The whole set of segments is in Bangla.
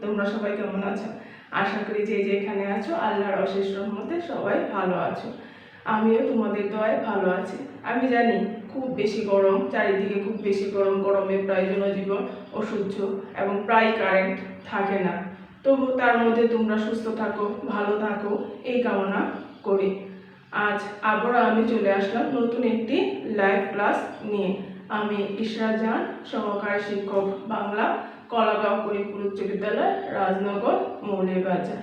তোমরা সবাই কেমন আছো? আশা করি যে যেখানে আছো আল্লাহর অশেষ রহমতে সবাই ভালো আছো। আমিও তোমাদের দয়ায় ভালো আছি। আমি জানি খুব বেশি গরম, চারিদিকে খুব বেশি গরম, গরমে প্রায় জনজীবন অসহ্য এবং প্রায় কারেন্ট থাকে না। তবু তার মধ্যে তোমরা সুস্থ থাকো, ভালো থাকো এই কামনা করি। আজ আবারও আমি চলে আসলাম নতুন একটি লাইভ ক্লাস নিয়ে। আমি ইশরাত জাহান, সহকারী শিক্ষক বাংলা, কলাগাঁও করিমপুর উচ্চ বিদ্যালয়, রাজনগর, মৌলভীবাজার।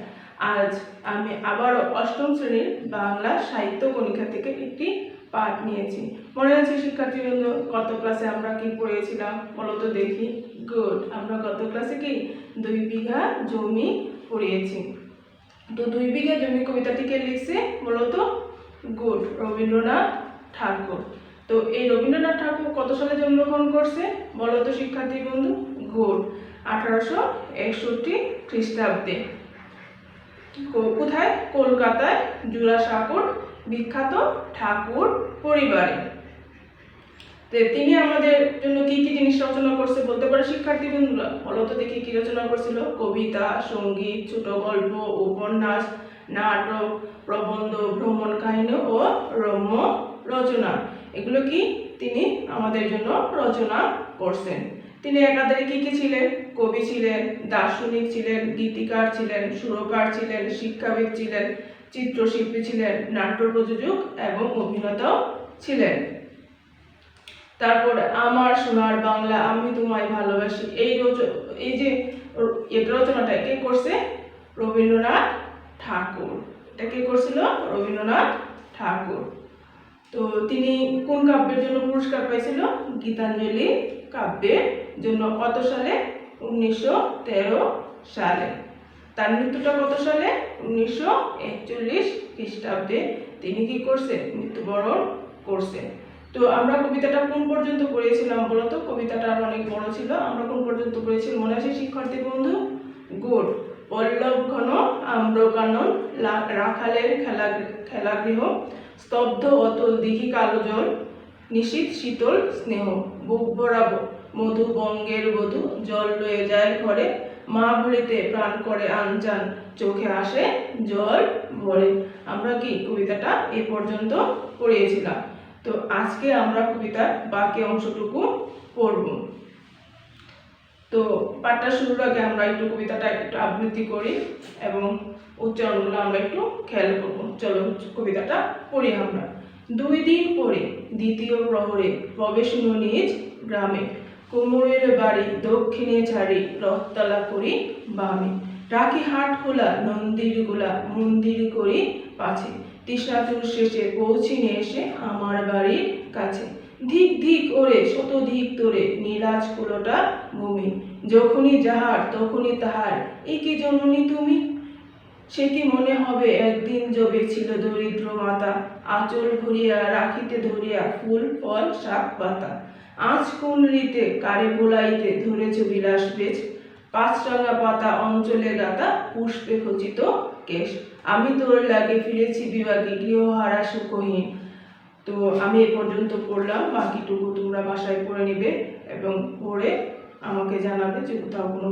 আজ আমি আবারও অষ্টম শ্রেণীর বাংলা সাহিত্য কণিকা থেকে একটি পাঠ নিয়েছি। মনে আছে শিক্ষার্থীবৃন্দ, গত ক্লাসে আমরা কি পড়েছিলাম বলো তো দেখি? গুড, আমরা গত ক্লাসে কি 2 বিঘা জমি পড়িয়েছি। তো 2 বিঘা জমি কবিতাটি কে লিখছে বলো তো? গুড, রবীন্দ্রনাথ ঠাকুর। তো এই রবীন্দ্রনাথ ঠাকুর কত সালে জন্মগ্রহণ করছে বলো তো শিক্ষার্থী বন্ধু? গুড, 1861 খ্রিস্টাব্দে। কোথায়? কলকাতায় জোড়াসাঁকোর বিখ্যাত ঠাকুর পরিবারে। তিনি আমাদের জন্য কি কি জিনিস রচনা করছে বলতে পারে শিক্ষার্থী বন্ধুরা? বলো তো দেখি কি রচনা করছিল? কবিতা, সঙ্গীত, ছোট গল্প, উপন্যাস, নাটক, প্রবন্ধ, ভ্রমণ কাহিনী ও রম্য রচনা। এগুলো কি তিনি আমাদের জন্য রচনা করছেন। তিনি একাধারে কি কি ছিলেন? কবি ছিলেন, দার্শনিক ছিলেন, গীতিকার ছিলেন, সুরকার ছিলেন, শিক্ষাবিদ ছিলেন, চিত্রশিল্পী ছিলেন, নাট্য প্রযোজক এবং অভিনেতাও ছিলেন। তারপর আমার সোনার বাংলা, আমি তোমায় ভালোবাসি, এই যে রচনাটা কে করছে? রবীন্দ্রনাথ ঠাকুর। এটা কে করছিল? রবীন্দ্রনাথ ঠাকুর। তো তিনি কোন কাব্যের জন্য পুরস্কার পাইছিল? গীতাঞ্জলি কাব্যের জন্য। কত সালে? 1913 সালে। তার মৃত্যুটা কত সালে? 1941 খ্রিস্টাব্দে তিনি কি করছে? মৃত্যুবরণ করছে। তো আমরা কবিতাটা কোন পর্যন্ত পড়েছিলাম বলতো? কবিতাটা অনেক বড় ছিল। আমরা কোন পর্যন্ত পড়েছি মনে আছে শিক্ষার্থী বন্ধু? গুড, পল্লব ঘন আম্রকানন, রাখালের খেলাগৃহ, স্তব্ধ অতল দিঘি কালো জল, নিশীথ শীতল স্নেহ, বুক ভরাবো মধু বঙ্গের বধূ, জল লয়ে যায় ঘরে, মা ভুলিতে প্রাণ করে আনচান, চোখে আসে জল ভরে। আমরা কি কবিতাটা এ পর্যন্ত পড়িয়েছিলাম। তো আজকে আমরা কবিতার বাকি অংশটুকু পড়ব। তো পাঠটা শুরুর আগে আমরা একটু কবিতাটা একটু আবৃত্তি করি এবং উচ্চারণগুলো আমরা একটু খেয়াল করব। চলো কবিতাটা পড়ি আমরা। 2 দিন পরে দ্বিতীয় প্রহরে প্রবেশন নিজ গ্রামে, কোমরের বাড়ি দক্ষিণে ছাড়ি, রথতলা করি বামে, রাখি হাট খোলা নন্দির গোলা, মন্দির করি পাছে, তৃষ্ণাতুর শেষে পৌঁছিনে এসে আমার বাড়ির কাছে, ধিক ধিক ওরে শত ধিক তোরে নীলাজ কুলোটা ভূমি, যখনই যাহার তখনই তাহার, এ কি জননী তুমি? সে কি মনে হবে একদিন যবে ছিল দরিদ্র মাতা, আঁচল ভরিয়া রাখিতে ধরিয়া ফুল ফল শাক পাতা, আজ কোন রীতে কারে ভোলাইতে ধরেছ বিলাস বেশ, 5 রাঙা পাতা অঞ্চলে গাতা, পুষ্পে খচিত কেশ, আমি তোর লাগে ফিরেছি বিভাগে গৃহহারা সুখহীন। তো আমি এ পর্যন্ত পড়লাম, বাকিটুকু তোমরা বাসায় পড়ে নিবে এবং পড়ে আমাকে জানাবে যে কোথাও কোনো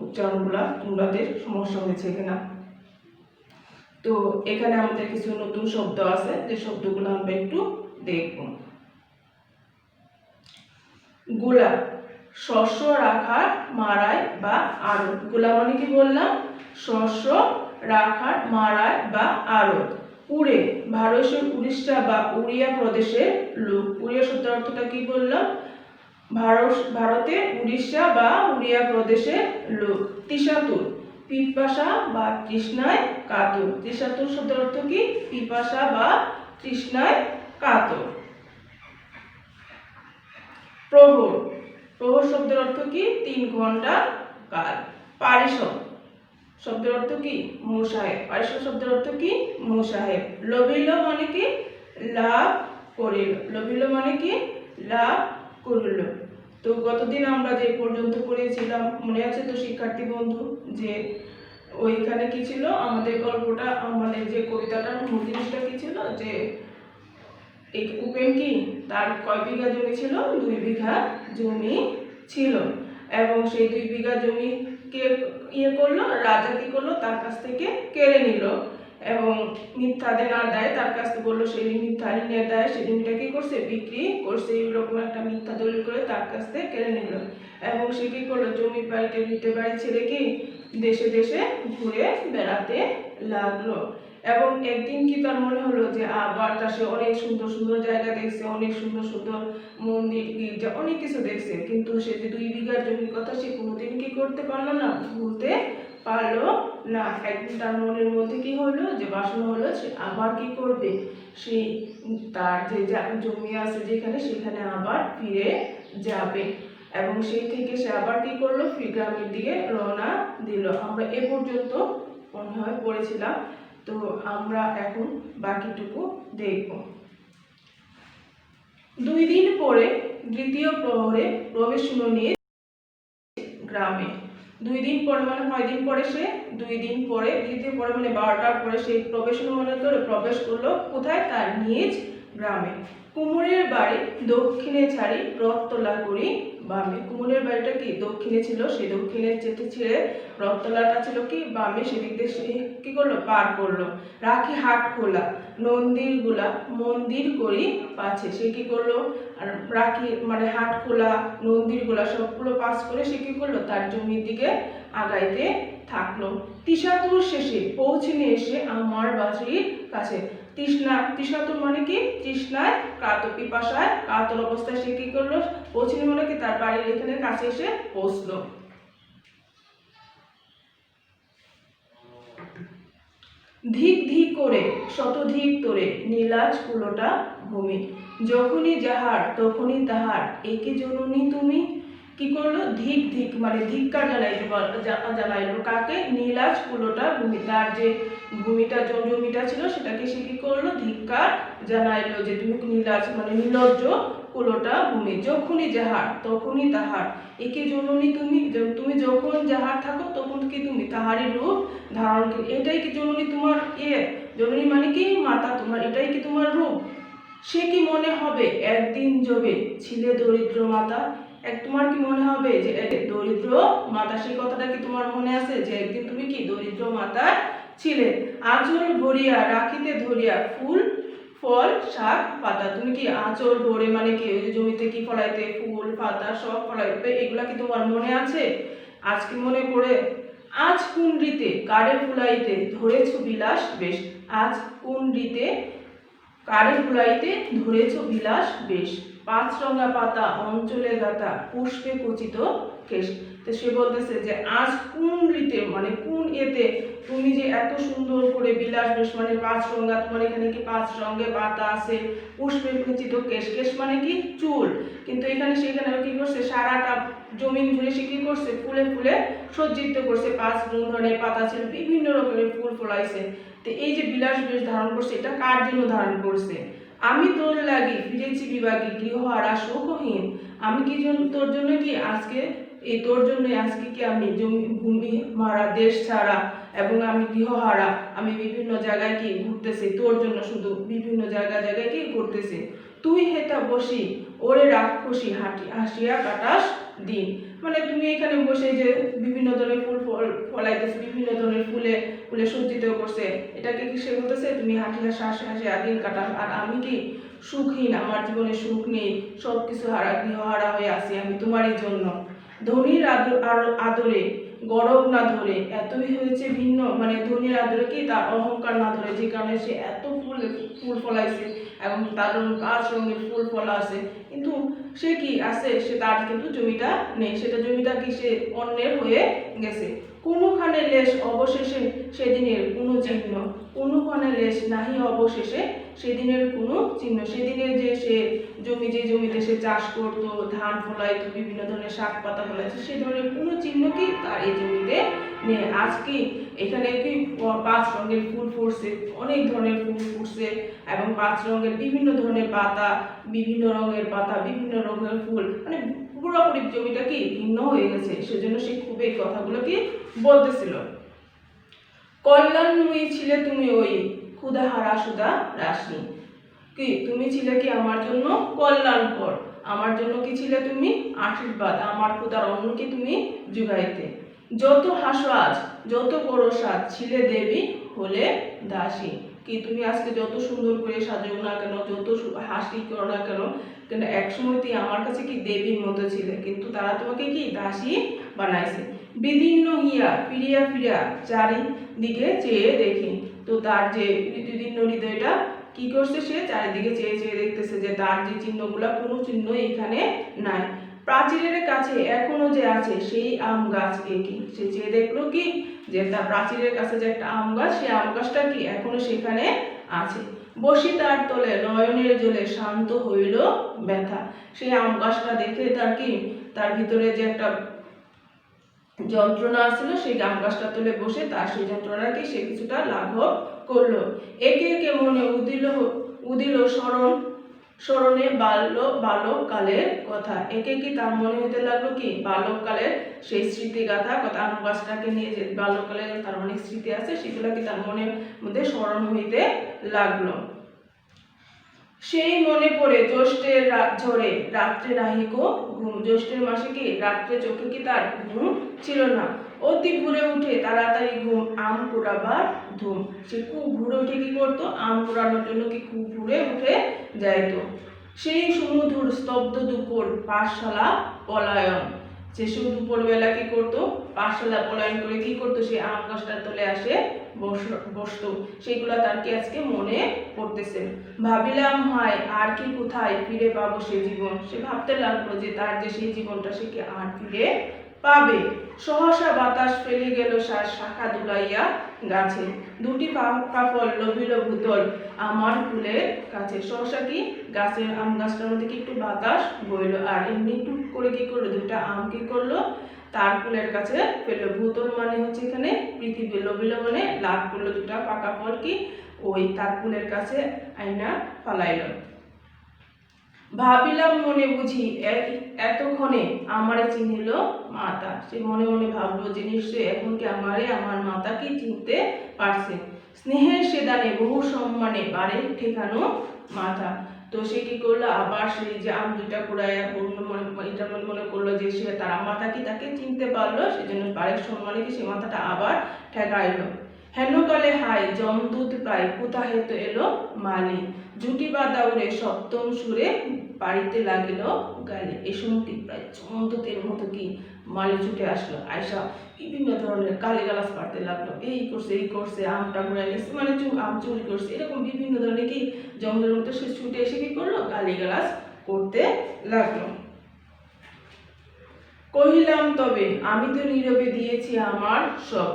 উচ্চারণগুলা তোমাদের সমস্যা হয়েছে কিনা। তো এখানে আমাদের কিছু নতুন শব্দ আছে, যে শব্দগুলো আমরা একটু দেখব। গোলা, শস্য রাখার মারাই বা আড়ত। গোলা মানে কি বললাম? শস্য রাখার মারাই বা আড়ত। উড়ে, ভারতের উড়িষ্যা বা উড়িয়া প্রদেশের লোক। উড়িয়া শব্দের অর্থটা কি বললাম? ভারতের উড়িষ্যা বা উড়িয়া প্রদেশের লোক। তৃষাতুর, পিপাসা বা তৃষ্ণায় কাতর। তৃষাতুর শব্দের অর্থ কি? পিপাসা বা তৃষ্ণায় কাতর। প্রহর, প্রহর শব্দের অর্থ কি? 3 ঘন্টা কাল। পারিষদ শব্দের অর্থ কি? মোসাহেব। পারিষদ শব্দের অর্থ কি? মোসাহেব। লভিল মানে কি? লাভ করিল। লভিল মানে কি? লাভ করিল। তো গতদিন আমরা যে পর্যন্ত পড়েছিলাম মনে আছে তো শিক্ষার্থী বন্ধু? যে ওইখানে কি ছিল আমাদের গল্পটা, আমাদের যে কবিতাটার মূল জিনিসটা কি ছিল? যে এই উপেন কি তার কয় বিঘা জমি ছিল? 2 বিঘা জমি ছিল এবং সেই 2 বিঘা জমি কে ইয়ে করলো, রাজা কি করলো, তার কাছ থেকে কেড়ে নিল এবং মিথ্যা দেনা দেয়, তার কাছ থেকে বললো সেই মিথ্যা ঋণের দেয়, সেই ঋণটা কি করছে, বিক্রি করছে, এইরকম একটা মিথ্যা দলিল করে তার কাছ থেকে কেড়ে নিল এবং সে কি করলো, জমি বাড়িতে ভিটে বাড়ি ছেড়ে কি দেশে দেশে ঘুরে বেড়াতে লাগলো। এবং একদিন কি তার মনে হলো যে আবার তা সে অনেক সুন্দর সুন্দর জায়গা দেখছে, অনেক সুন্দর সুন্দর মন্দির, গির্জা, অনেক কিছু দেখছে, কিন্তু সে যে 2 বিঘা জমির কথা সে কোনোদিন কি করতে পারলো না, ভুলতে পারলো না। একদিন তার মনের মধ্যে কি হলো, যে বাসনা হলো সে আবার কি করবে, সে তার যে জমি আছে যেখানে, সেখানে আবার ফিরে যাবে এবং সেই থেকে সে আবার কি করলো, গ্রামের দিকে রওনা দিল। আমরা এ পর্যন্ত মনে হয় পড়েছিলাম, তো আমরা এখন বাকিটুকু দেখব। 2 দিন পরে দ্বিতীয় প্রহরে প্রবেশ নিয়ে গ্রামে। 2 দিন পরে মানে কয় দিন পরে, সে 2 দিন পরে, দ্বিতীয় পরে মানে 12টার পরে সে প্রবেশ করলো কোথায়, তার নিজ গ্রামে। কুমোরের বাড়ি দক্ষিণে ছাড়ি রথতলা করি বামে। কুমোরের বাড়িটা কি দক্ষিণে ছিল, সেই দক্ষিণের যেতে ছেড়ে রথতলাটা ছিল কি বামে, সেদিক দিয়ে সে কি করলো, পার করলো। রাখি হাট খোলা মন্দিরগুলা মন্দির করি পাছে, সে কি করলো, আর রাখি মানে হাট খোলা মন্দিরগুলা সবগুলো পাস করে সে কি করলো, তার জমির দিকে আগাইতে থাকলো। তিসাতুর শেষে পৌঁছিনে এসে আমার বাড়ির কাছে। তৃষ্ণাতুর মানে কি, তৃষ্ণায় কাতর, পিপাসায় কাতর অবস্থায় সে কি করলো, পৌঁছিনে মানে কি তার বাড়ির এখানে কাছে এসে পৌঁছলো। ধিক ধিক করে শতধিক তোরে নীলাজ কুলোটা ভূমি, যখনই যাহার তখনই তাহার একে জননী তুমি। কি করলো, ধিক ধিক মানে ধিক্কার জানাইলো কাকে, নীলাজ কুলোটা ভূমি, তার যে ভূমিটা জমিটা ছিল সেটাকে সে কি করলো, ধিক্কার জানাইলো যে তুমি নীলাজ মানে নির্লজ্জ কুলোটা ভূমি, যখনই যাহার তখনই তাহার একে জননী তুমি, তুমি যখন যাহার থাকো তখন কি তুমি তাহারই রূপ ধারণ করি। এটাই কি জননী তোমার জননী মানে কি মাতা তোমার, এটাই কি তোমার রূপ। সে কি মনে হবে একদিন যবে ছিলে দরিদ্র মাতা, তোমার কি মনে হবে যে দরিদ্র মাতা, সেই কথাটা কি তোমার মনে আছে যে একদিন তুমি কি দরিদ্র মাতা ছিলে। আঁচল ভরিয়া রাখিতে ধরিয়া ফুল ফল শাক পাতা, তুমি কি আঁচল ভরে মানে কি ওই জমিতে কি ফলাইতে, ফুল পাতা সব ফলাইতে, এগুলা কি তোমার মনে আছে, আজ কি মনে পড়ে। আজ কোন রীতে কারে ফুলাইতে ধরেছ বিলাস বেশ, আজ কোন রীতে কারে ফুলাইতে ধরেছ বিলাস বেশ। 5 রঙা পাতা অঞ্চলে গাতা পুষ্পে খচিত কেশ। তো সে বলতেছে যে আজ কোন রীতে মানে কোন এতে তুমি যে এত সুন্দর করে বিলাস বেশ, মানে 5 রঙা, তোমার এখানে কি 5 রঙের পাতা আছে, পুষ্পে খচিত কেশ, কেশ মানে কি চুল, কিন্তু এখানে সেখানে কি করছে, সারাটা জমিন জুড়ে সে কি করছে, ফুলে ফুলে সজ্জিত করছে, 5 ধরনের পাতা ছিল, বিভিন্ন রকমের ফুল ফলাইছে। তো এই যে বিলাস বেশ ধারণ করছে, এটা কার জন্য ধারণ করছে, আমি তোর লাগি ফিরেছি বিভাগী গৃহহারা শোকহীন, আমি কি তোর জন্য কি আজকে এই তোর জন্য আজকে কি আমি জমি ভূমি মারা দেশ ছাড়া এবং আমি গৃহহারা, আমি বিভিন্ন জায়গায় কি ঘুরতেছি তোর জন্য, শুধু বিভিন্ন জায়গায় কি ঘুরতেছি। তুই হেতা বসি ওরে রাক্ষসী হাসিয়া কাটাস দিন, মানে তুমি এখানে বসে যে বিভিন্ন ধরনের ফুল ফলাইতেছে, বিভিন্ন ধরনের ফুলে সজ্জিত করছে, এটাকে কি সে বলতেছে তুমি হাসিয়া দিন কাটাস, আর আমি কি সুখহীন, আমার জীবনে সুখ নেই, সবকিছু গৃহহারা হয়ে আছি আমি তোমারই জন্য। ধনীর আদরে গরব না ধরে এতই হয়েছে ভিন্ন, মানে ধনীর আদরে কি তার অহংকার না ধরে, যে কারণে সে এত ফুল ফলাইছে এবং তার 5 রঙের ফুল ফলা আছে, কিন্তু সে কি আছে, সে তার কিন্তু জমিটা নেই, সেটা জমিটা কি সে অন্যের হয়ে গেছে। কোনোখানে লেশ অবশেষে সেদিনের কোনো চিহ্ন, কোনোখানে লেশ নাহি অবশেষে সেদিনের কোনো চিহ্ন, সেদিনের যে সে যে জমিতে সে চাষ করতো, ধান ফলাইতো, বিভিন্ন ধরনের শাক পাতা ফলাইতো, সেই ধরনের কোনো চিহ্ন কি তার এই জমিতে নেই। আজ কি এখানে কি 5 রঙের ফুল ফুটছে, অনেক ধরনের ফুল ফুটছে এবং 5 রঙের বিভিন্ন ধরনের পাতা, বিভিন্ন রঙের পাতা, বিভিন্ন রঙের ফুল, মানে পুরোপুরি জমিটা কি ভিন্ন হয়ে গেছে, সেজন্য সে খুব এই কথাগুলো কি বলতেছিল। কল্যাণময়ী ছিলে তুমি ওই ক্ষুধাহারা সুধা রাশি, কি তুমি ছিলে কি আমার জন্য কল্যাণকর, আমার জন্য কি ছিলে তুমি আশীর্বাদ, আমার ক্ষুধার অন্ন কি তুমি জুগাইতে। যত হাসো আজ, যত করো সাজ, ছিলে দেবী হলে দাসী। কি তুমি আজকে যত সুন্দর করে সাজো না কেন, যত হাসি করো না কেন, কিন্তু একসময় তুই আমার কাছে কি দেবীর মতো ছিলে, কিন্তু তারা তোমাকে কি দাসী বানাইছে। বিদীর্ণ হিয়া ফিরিয়া ফিরিয়া চারিদিকে চেয়ে দেখি। তো তার যে বিদীর্ণ হৃদয়টা কি করছে, সে চারিদিকে চেয়ে চেয়ে দেখতেছে যে তার যে চিহ্নগুলা, কোনো চিহ্ন এখানে নাই। প্রাচীরের কাছে এখনো যে আছে সেই আম গাছ কি, সে চেয়ে দেখলো কি যে তার প্রাচীরের কাছে যে একটা আম গাছ, সেই আম গাছটা কি এখনো সেখানে আছে। বসি তার তলে নয়নের জলে শান্ত হইল ব্যথা। সেই আম গাছটা দেখে তার কি, তার ভিতরে যে একটা যন্ত্রণা ছিল, সেই আম গাছটা তলে বসে তার সেই যন্ত্রণাকে সে কিছুটা লাঘব করলো। একে একে মনে উদিল স্মরণে বালককালের কথা। একে কি তার মনে হতে লাগলো কি বালককালের সেই স্মৃতিগাথা, কথা আম গাছটাকে নিয়ে যে বালককালের তার অনেক স্মৃতি আছে, সেগুলো কি তার মনের মধ্যে স্মরণ হইতে লাগলো। সেই মনে পড়ে জ্যৈষ্ঠের ঝড়ে রাত্রে রাহিক ঘুম। জ্যৈষ্ঠের মাসে কি রাত্রে চোখে কি তার ঘুম ছিল না। অতি ভোরে উঠে তাড়াতাড়ি ঘুম, আম কুড়াবার ধুম। সে খুব ভোরে উঠে কি করতো, আম কুড়ানোর জন্য কি খুব ভোরে উঠে যাইতো। সেই সুমধুর স্তব্ধ দুপুর পাঠশালা পলায়ন। সে শুধু দুপুরবেলা কি করতো, পাঠশালা পলায়ন করে কি করতো, সে আম গাছটার তলে আসে বসতো। সেইগুলা তার কি আজকে মনে পড়তেছে। ভাবিলাম হয় আর কি কোথায় ফিরে পাবো সে জীবন। সে ভাবতে লাগলো যে তার যে সেই জীবনটা সে কি আর ফিরে পাবে। সহসা বাতাস ফেলে গেল শাখা দুলাইয়া গাছে। দুটি কাফল লবিল ভূতল আমার ফুলের কাছে। সহসা কি গাছের আম গাছটার মধ্যে কি একটু বাতাস বইল, আর এমনি একটু করে কি করলো, দুটা আম কি করলো তার ফুলের কাছে ফেললো। ভূতল মানে হচ্ছে এখানে পৃথিবী, লবিল মানে লাভ করলো, দুটা পাকা ফল কি ওই তার ফুলের কাছে আইনা ফালাইল। ভাবিলাম মনে বুঝি এতক্ষণে আমারে চিনিল মাতা। সে মনে মনে ভাবলো যে নিশ্চয় এখন কি আমারে আমার মাতা কি চিনতে পারছে। স্নেহের সেদানে বহু সম্মানে বাড়ে ঠেকানো মাথা। তো সে কি করলো, আবার সেই যে আম দুটা কুড়াইয়া এটা মনে করলো যে সে তার মাতা কি তাকে চিনতে পারলো, সেজন্য বাড়ির সম্মানে কি সে মাথাটা আবার ঠেকাইলো। হেনকালে হাই যমদূত প্রায় কোথা হেতু এলো মালি। জুটি বাঁধা উড়ে সপ্তম সুরে বাড়িতে লাগিল গালি। এই সময়টি প্রায় যমদূতের মতো কি মালি ছুটে আসলো, আয়সা বিভিন্ন ধরনের গালিগালাজ পাড়তে লাগলো। এই করছে আমটা ঘুরে নিচ্ছে, মানে আম চুরি করছে, এরকম বিভিন্ন ধরনের কি যমদূতের মতো সে ছুটে এসে কি করলো, গালিগালাজ করতে লাগলো। কহিলাম তবে আমি তো নীরবে দিয়েছি আমার সব,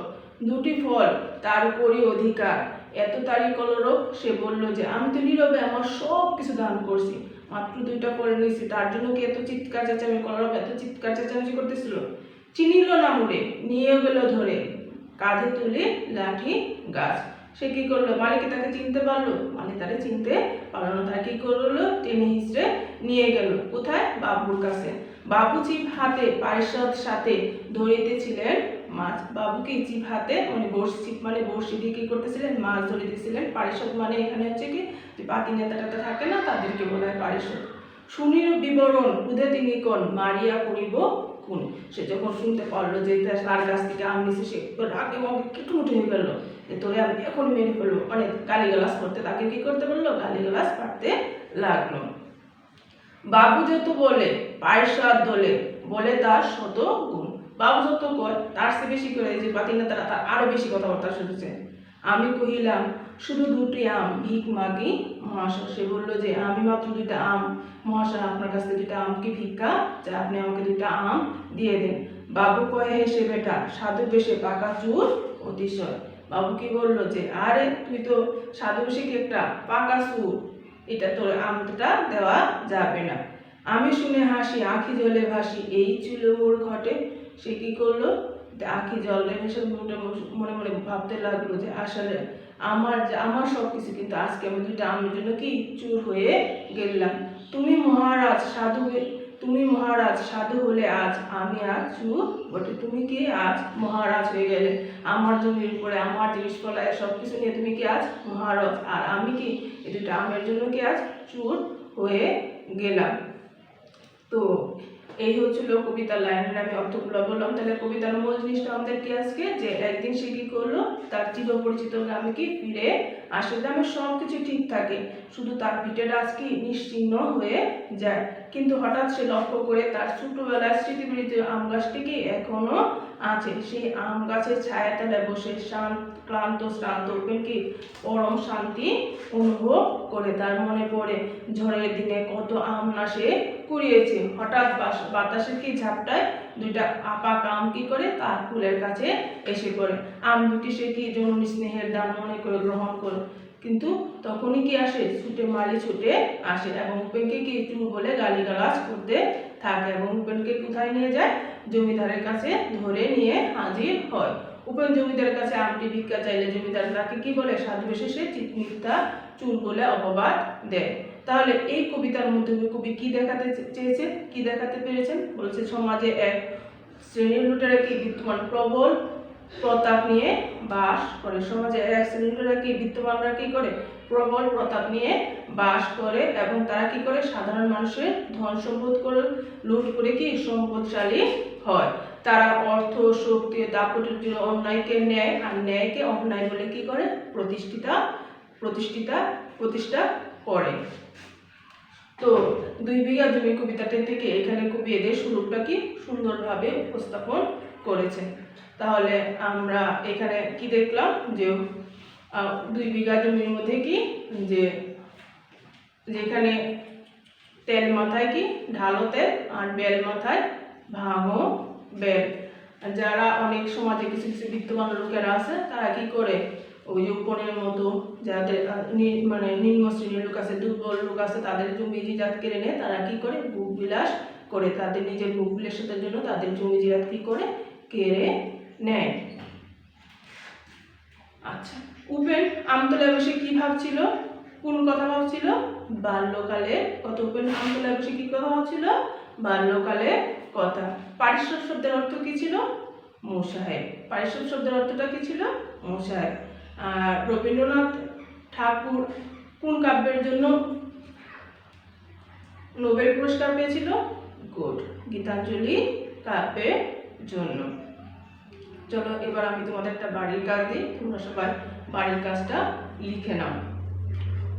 দুটি ফল তার উপরই অধিকার এত তারি কলরব। সে বলল যে আমি তো নীরবে আমার সব কিছু দান করছি, মাত্র দুইটা ফল নিয়েছি, তার জন্য কি এত চিৎকার চেঁচামেচি কলরব এত চিৎকার চেঁচামেচি করতেছিল। চিনিল না মুড়ে নিয়ে গেল ধরে কাঁধে তুলে লাঠি গাছ। সে কি করলো, মালিক তাকে চিনতে পারলো, মালিক তাকে চিনতে পারলো না, তাকে কি করলো টেনে হিঁচড়ে নিয়ে গেল কোথায়, বাবুর কাছে। বাবু চিপ হাতে পারিষদ সাথে ধরিতেছিলেন মাছ। বাবু কি চিপ হাতে মানে বড়শি, চিপ মানে বড়শি দিয়ে কি করতেছিলেন, মাছ ধরিতেছিলেন। পারিষদ মানে এখানে হচ্ছে কি যে পাতি নেতা টেতা থাকে না, তাদেরকে বলা হয় পারিষদ। শুনির বিবরণ উদে তিনি কোন মারিয়া করিব কোন। সে যখন শুনতে পারলো যে তার কাছ থেকে আম নিছে, সে রাগে মগে কিটুমুটি হয়ে গেল যে তোরে আমি এখন মেরে ফেলবো, অনেক গালিগালাজ করতে, তাকে কি করতে বললো, গালিগালাজ পাড়তে লাগলো। বাবু যত বলে পারিষদ দলে বলে তার শত গুণ। বাবু যত কয় তার চেয়ে বেশি করে, যে পাতি নেতারা তার আরো বেশি কথাবার্তা শুনেছে। আমি কহিলাম শুধু দুটি আম ভিক মাগি মহাশয়। সে বললো যে আমি মাত্র দুইটা আম মহাশয়, আপনার কাছ থেকে দুইটা আম কি ভিক্ষা, যে আপনি আমাকে দুইটা আম দিয়ে দেন। বাবু কয়ে হেসে বেটা সাধু বেশে পাকা চুর অতিশয়। বাবু কি বললো যে আরে তুই তো সাধু বেশে কি একটা পাকা চুর, এটা তোর আমটা দেওয়া যাবে না। আমি শুনে হাসি আঁখি জলে ভাসি এই চুলো মোর ঘটে। সে কি করলো, আঁখি জলে ভেসে মনে মনে ভাবতে লাগলো যে আসলে আমার সব কিছু কিন্তু আজকে আমি দুইটা আমের জন্য কি চুর হয়ে গেলাম। তুমি মহারাজ সাধু হলে আজ আমি আজ চুর বটে। তুমি কি আজ মহারাজ হয়ে গেলে, আমার জমির উপরে আমার জিনিস ফলায় সব কিছু নিয়ে তুমি কি আজ মহারাজ, আর আমি কি এই দুইটা আমের জন্য কি আজ চুর হয়ে গেলাম। তো এই হচ্ছিল কবিতার লাইনের আমি অর্থগুলো বললাম। তাহলে কবিতার মূল জিনিসটা আমাদের কি আজকে, যে একদিন সে কি করলো, তার চিরপরিচিত গ্রামে কি ফিরে আসে। গ্রামের সব কিছু ঠিক থাকে, শুধু তার পিঠেটা আজকে নিশ্চিহ্ন হয়ে যায়। কিন্তু হঠাৎ সে লক্ষ্য করে তার ছোটবেলার স্মৃতিবিহিত আম গাছটি কি এখনো আছে। সেই আম গাছের ছায়াতলে বসে ক্লান্ত শ্রান্ত উপেন কি পরম শান্তি অনুভব করে। তার মনে পড়ে ঝড়ের দিনে কত আম না সে কুড়িয়েছে। হঠাৎ বাতাসের কি ঝাপটায় দুইটা আপাক আম কি করে তার ফুলের কাছে এসে পড়ে। আম দুটি সে কি জননী স্নেহের দান মনে করে গ্রহণ করে। কিন্তু তখনই কি আসে, মালি ছুটে আসে এবং উপেনকে কি চুর বলে গালিগালাজ করতে থাকে এবং উপেনকে কোথায় নিয়ে যায়, জমিদারের কাছে ধরে নিয়ে হাজির হয়। উপেন জমিদারের কাছে আমটি ভিক্ষা চাইলে জমিদার তাকে কি বলে, সাধু বেশে সে চিৎমিথ্যা চুর বলে অপবাদ দেয়। তাহলে এই কবিতার মধ্যে কবি কি দেখাতে চেয়েছেন, কি দেখাতে পেরেছেন? বলছে সমাজে এক শ্রেণীর লুটেরা কি বিদ্যমান প্রবল প্রতাপ নিয়ে বাস করে। সমাজে এক শ্রেণীর লুটেরা কি বিদ্যমানরা কি করে, প্রবল প্রতাপ নিয়ে বাস করে এবং তারা কি করে, সাধারণ মানুষের ধন সম্পদ করে লুট করে কি সম্পদশালী হয়। তারা অর্থ শক্তি দাপটের জন্য অন্যায়কে ন্যায় আর ন্যায়কে অন্যায় বলে কি করে, প্রতিষ্ঠা করে। তো 2 বিঘা জমি কবিতাটি থেকে এখানে কবি এদের স্বরূপটা কি সুন্দরভাবে উপস্থাপন করেছেন। তাহলে আমরা এখানে কি দেখলাম, যে 2 বিঘা জমির মধ্যে কি, যে যেখানে তেল মাথায় কি ঢালো তেল আর বেল মাথায় ভাঙো বেল। যারা অনেক সমাজে কিছু কিছু বিত্তবান লোকেরা আছে, তারা কি করে, ওই যে উপনের মতো যাদের মানে নিম্ন শ্রেণীর লোক আছে, দুর্বল লোক আছে, তাদের জমি জিরাত কেড়ে নেয়। তারা কি করে, ভোগ বিলাস করে, তাদের নিজের ভোগ বিলাসের জন্য তাদের জমি জিরাত কি করে কেড়ে নেয়। আচ্ছা, উপেন আমতলায় বসে কি ভাবছিল, কোন কথা ভাবছিল, বাল্যকালে কত। উপেন আমতলায় বসে কি কথা ভাবছিল, বাল্যকালে কথা। পারিশ্রম শব্দের অর্থ কি ছিল, মোসাহেব। পারিশ্রম শব্দের অর্থটা কি ছিল, মোসাহেব। আর রবীন্দ্রনাথ ঠাকুর কোন কাব্যের জন্য নোবেল পুরস্কার পেয়েছিল, গুড, গীতাঞ্জলি কাব্যের জন্য। চলো এবার আমি তোমাদের একটা বাড়ির কাজ দিই, তোমরা সবাই বাড়ির কাজটা লিখে নাও।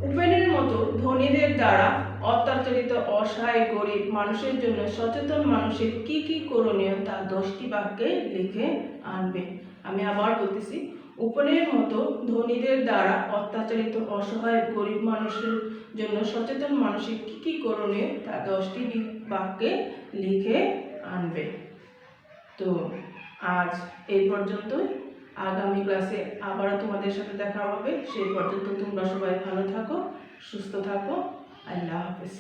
উপেনের মতো ধনীদের দ্বারা অত্যাচারিত অসহায় গরিব মানুষের জন্য সচেতন মানুষের কি কি করণীয় তা 10টি বাক্যে লিখে আনবে। আমি আবার বলতেছি, উপেনের মতো ধনীদের দ্বারা অত্যাচারিত অসহায় গরিব মানুষের জন্য সচেতন মানুষের কি কি করণীয় তা 10টি বাক্যে লিখে আনবে। তো আজ এই পর্যন্তই। আগামী ক্লাসে আবারও তোমাদের সাথে দেখা হবে। সেই পর্যন্ত তোমরা সবাই ভালো থাকো, সুস্থ থাকো। আল্লাহ হাফেজ।